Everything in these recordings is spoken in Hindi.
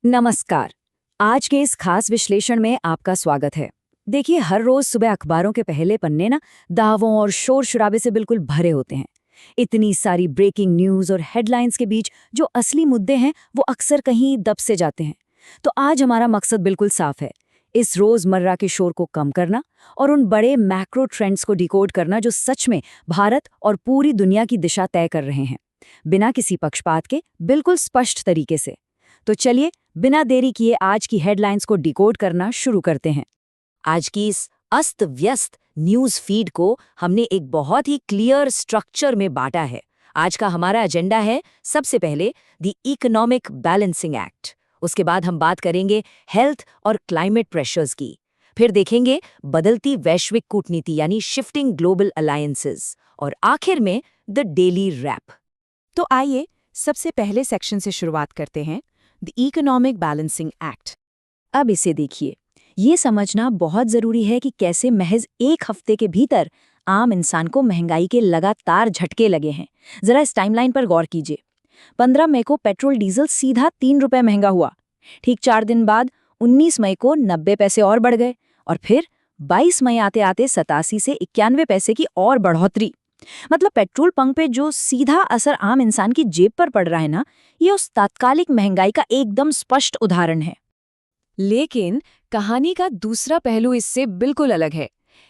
नमस्कार। आज के इस खास विश्लेषण में आपका स्वागत है। देखिए, हर रोज सुबह अखबारों के पहले पन्ने ना दावों और शोर शराबे से बिल्कुल भरे होते हैं। इतनी सारी ब्रेकिंग न्यूज और हेडलाइंस के बीच जो असली मुद्दे हैं वो अक्सर कहीं दब से जाते हैं। तो आज हमारा मकसद बिल्कुल साफ है, इस रोजमर्रा के शोर को कम करना और उन बड़े मैक्रो ट्रेंड्स को डिकोड करना जो सच में भारत और पूरी दुनिया की दिशा तय कर रहे हैं, बिना किसी पक्षपात के, बिल्कुल स्पष्ट तरीके से। तो चलिए, बिना देरी किए आज की हेडलाइंस को डिकोड करना शुरू करते हैं। आज की इस अस्त व्यस्त न्यूज फीड को हमने एक बहुत ही क्लियर स्ट्रक्चर में बांटा है। आज का हमारा एजेंडा है, सबसे पहले द इकोनॉमिक बैलेंसिंग एक्ट, उसके बाद हम बात करेंगे हेल्थ और क्लाइमेट प्रेशर्स की, फिर देखेंगे बदलती वैश्विक कूटनीति यानी शिफ्टिंग ग्लोबल अलायंसेस, और आखिर में द डेली रैप। तो आइए सबसे पहले सेक्शन से शुरुआत करते हैं, द इकोनॉमिक बैलेंसिंग एक्ट। अब इसे देखिए, ये समझना बहुत जरूरी है कि कैसे महज एक हफ्ते के भीतर आम इंसान को महंगाई के लगातार झटके लगे हैं। जरा इस टाइमलाइन पर गौर कीजिए। 15 मई को पेट्रोल डीजल सीधा 3 रुपए महंगा हुआ। ठीक 4 दिन बाद 19 मई को 90 पैसे और बढ़ गए, और फिर 22 मई आते आते 87 से 91 पैसे की और बढ़ोतरी। मतलब पेट्रोल पंप पे जो सीधा असर आम इंसान की जेब पर पड़ रहा है ना, ये उस तात्कालिक महंगाई का एकदम स्पष्ट उदाहरण है। लेकिन कहानी का दूसरा पहलू इससे बिल्कुल अलग है।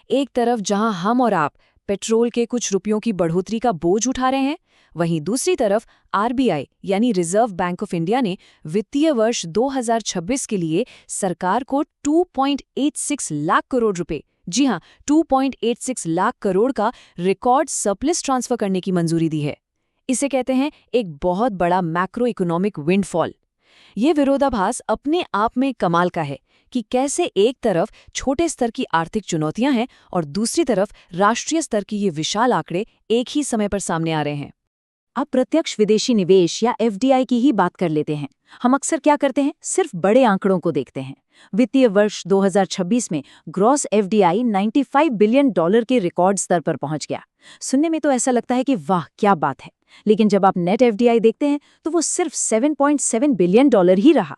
एक तरफ जहां हम और आप पेट्रोल के कुछ रुपयों की बढ़ोतरी का बोझ उठा रहे हैं, वहीं दूसरी तरफ आरबीआई यानी रिजर्व बैंक ऑफ इंडिया ने वित्तीय वर्ष 2026 के लिए सरकार को 2.86 लाख करोड़ रुपए, जी हां, 2.86 लाख करोड़ का रिकॉर्ड सरप्लस ट्रांसफर करने की मंजूरी दी है। इसे कहते हैं एक बहुत बड़ा मैक्रो इकोनॉमिक विंडफॉल। ये विरोधाभास अपने आप में कमाल का है कि कैसे एक तरफ छोटे स्तर की आर्थिक चुनौतियां हैं और दूसरी तरफ राष्ट्रीय स्तर की ये विशाल आंकड़े एक ही समय पर सामने आ रहे हैं। अब प्रत्यक्ष विदेशी निवेश या एफडीआई की ही बात कर लेते हैं। हम अक्सर क्या करते हैं, सिर्फ बड़े आंकड़ों को देखते हैं। वित्तीय वर्ष 2026 में ग्रॉस एफडीआई $95 बिलियन के रिकॉर्ड स्तर पर पहुंच गया। सुनने में तो ऐसा लगता है कि वाह क्या बात है, लेकिन जब आप नेट एफडीआई देखते हैं तो वो सिर्फ $7.7 बिलियन ही रहा।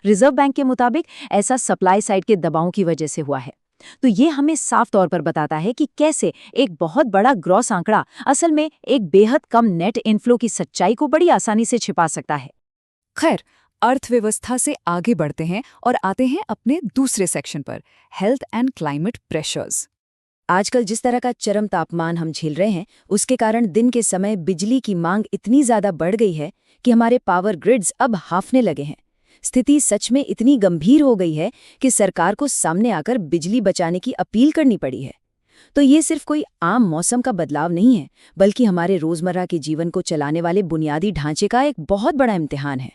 रिजर्व बैंक के मुताबिक ऐसा सप्लाई साइड के दबाव की वजह से हुआ है। तो ये हमें साफ तौर पर बताता है कि कैसे एक बहुत बड़ा ग्रॉस आंकड़ा असल में एक बेहद कम नेट इनफ्लो की सच्चाई को बड़ी आसानी से छिपा सकता है। खैर, अर्थव्यवस्था से आगे बढ़ते हैं और आते हैं अपने दूसरे सेक्शन पर, हेल्थ एंड क्लाइमेट प्रेशर्स। आजकल जिस तरह का चरम तापमान हम झेल रहे हैं, उसके कारण दिन के समय बिजली की मांग इतनी ज्यादा बढ़ गई है कि हमारे पावर ग्रिड्स अब हाफने लगे हैं। स्थिति सच में इतनी गंभीर हो गई है कि सरकार को सामने आकर बिजली बचाने की अपील करनी पड़ी है। तो ये सिर्फ कोई आम मौसम का बदलाव नहीं है, बल्कि हमारे रोजमर्रा के जीवन को चलाने वाले बुनियादी ढांचे का एक बहुत बड़ा इम्तिहान है।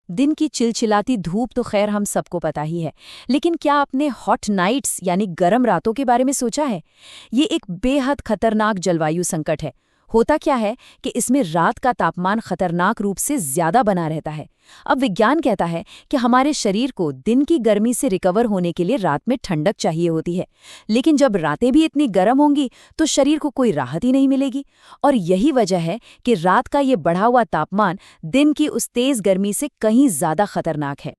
दिन की चिलचिलाती धूप तो खैर हम सबको पता ही है, लेकिन क्या आपने हॉट नाइट्स यानी गर्म रातों के बारे में सोचा है? ये एक बेहद खतरनाक जलवायु संकट है। होता क्या है कि इसमें रात का तापमान खतरनाक रूप से ज्यादा बना रहता है। अब विज्ञान कहता है कि हमारे शरीर को दिन की गर्मी से रिकवर होने के लिए रात में ठंडक चाहिए होती है, लेकिन जब रातें भी इतनी गर्म होंगी तो शरीर को कोई राहत ही नहीं मिलेगी। और यही वजह है कि रात का ये बढ़ा हुआ तापमान दिन की उस तेज गर्मी से कहीं ज्यादा खतरनाक है।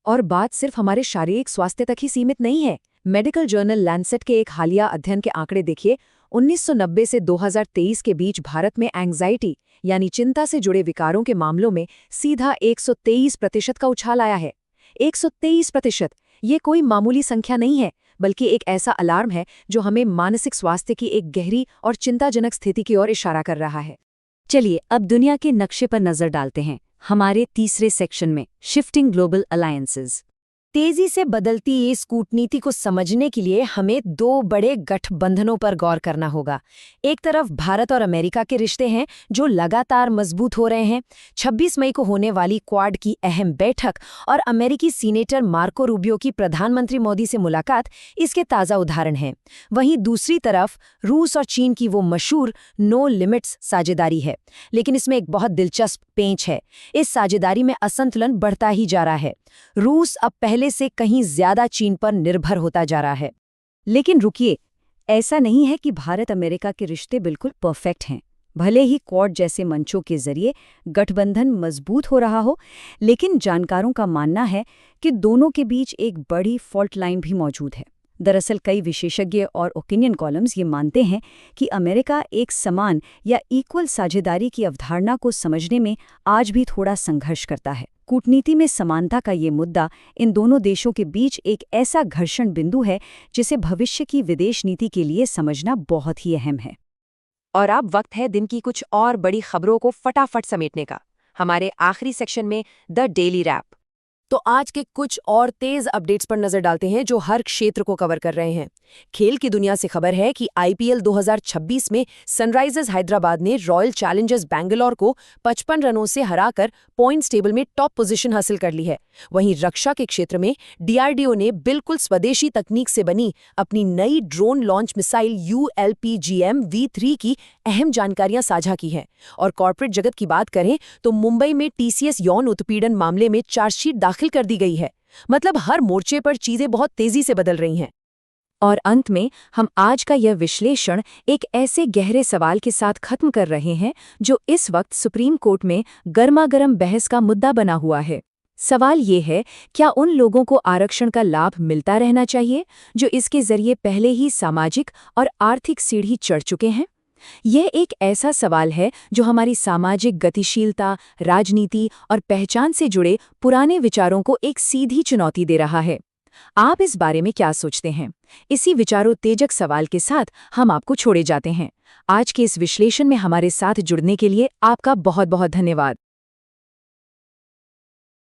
और बात सिर्फ हमारे शारीरिक स्वास्थ्य तक ही सीमित नहीं है। मेडिकल जर्नल लैंसेट के एक हालिया अध्ययन के आंकड़े देखिए। 1990 से 2023 के बीच भारत में एंग्जाइटी यानी चिंता से जुड़े विकारों के मामलों में सीधा 123% का उछाल आया है। 123%! ये कोई मामूली संख्या नहीं है, बल्कि एक ऐसा अलार्म है जो हमें मानसिक स्वास्थ्य की एक गहरी और चिंताजनक स्थिति की ओर इशारा कर रहा है। चलिए अब दुनिया के नक्शे पर नजर डालते हैं, हमारे तीसरे सेक्शन में, शिफ्टिंग ग्लोबल अलायंसेस। तेजी से बदलती इस कूटनीति को समझने के लिए हमें दो बड़े गठबंधनों पर गौर करना होगा। एक तरफ भारत और अमेरिका के रिश्ते हैं जो लगातार मजबूत हो रहे हैं। 26 मई को होने वाली क्वाड की अहम बैठक और अमेरिकी सीनेटर मार्को रूबियो की प्रधानमंत्री मोदी से मुलाकात इसके ताज़ा उदाहरण हैं। वहीं दूसरी तरफ रूस और चीन की वो मशहूर नो लिमिट्स साझेदारी है, लेकिन इसमें एक बहुत दिलचस्प पेंच है। इस साझेदारी में असंतुलन बढ़ता ही जा रहा है। रूस अब पहले से कहीं ज्यादा चीन पर निर्भर होता जा रहा है। लेकिन रुकिए, ऐसा नहीं है कि भारत अमेरिका के रिश्ते बिल्कुल परफेक्ट हैं। भले ही कोर्ट जैसे मंचों के जरिए गठबंधन मजबूत हो रहा हो, लेकिन जानकारों का मानना है कि दोनों के बीच एक बड़ी फॉल्ट लाइन भी मौजूद है। दरअसल कई विशेषज्ञ और ओपिनियन कॉलम्स ये मानते हैं कि अमेरिका एक समान या इक्वल साझेदारी की अवधारणा को समझने में आज भी थोड़ा संघर्ष करता है। कूटनीति में समानता का ये मुद्दा इन दोनों देशों के बीच एक ऐसा घर्षण बिंदु है जिसे भविष्य की विदेश नीति के लिए समझना बहुत ही अहम है। और अब वक्त है दिन की कुछ और बड़ी खबरों को फटाफट समेटने का, हमारे आखिरी सेक्शन में द डेली रैप। तो आज के कुछ और तेज अपडेट्स पर नजर डालते हैं जो हर क्षेत्र को कवर कर रहे हैं। खेल की दुनिया से खबर है कि आईपीएल 2026 में सनराइजर्स हैदराबाद ने रॉयल चैलेंजर्स बैंगलोर को 55 रनों से हराकर पॉइंट्स टेबल में टॉप पोजीशन हासिल कर ली है। वहीं रक्षा के क्षेत्र में डीआरडीओ ने बिल्कुल स्वदेशी तकनीक से बनी अपनी नई ड्रोन लॉन्च मिसाइल ULPGM-V3 की अहम जानकारियां साझा की हैं। और कॉर्पोरेट जगत की बात करें तो मुंबई में टीसीएस यौन उत्पीड़न मामले में चार्जशीट दाखिल कर दी गई है। मतलब हर मोर्चे पर चीजें बहुत तेजी से बदल रही हैं। और अंत में हम आज का यह विश्लेषण एक ऐसे गहरे सवाल के साथ खत्म कर रहे हैं जो इस वक्त सुप्रीम कोर्ट में गर्मागर्म बहस का मुद्दा बना हुआ है। सवाल ये है, क्या उन लोगों को आरक्षण का लाभ मिलता रहना चाहिए जो इसके जरिए पहले ही सामाजिक और आर्थिक सीढ़ी चढ़ चुके हैं? यह एक ऐसा सवाल है जो हमारी सामाजिक गतिशीलता, राजनीति और पहचान से जुड़े पुराने विचारों को एक सीधी चुनौती दे रहा है। आप इस बारे में क्या सोचते हैं? इसी विचारोत्तेजक सवाल के साथ हम आपको छोड़े जाते हैं। आज के इस विश्लेषण में हमारे साथ जुड़ने के लिए आपका बहुत बहुत धन्यवाद।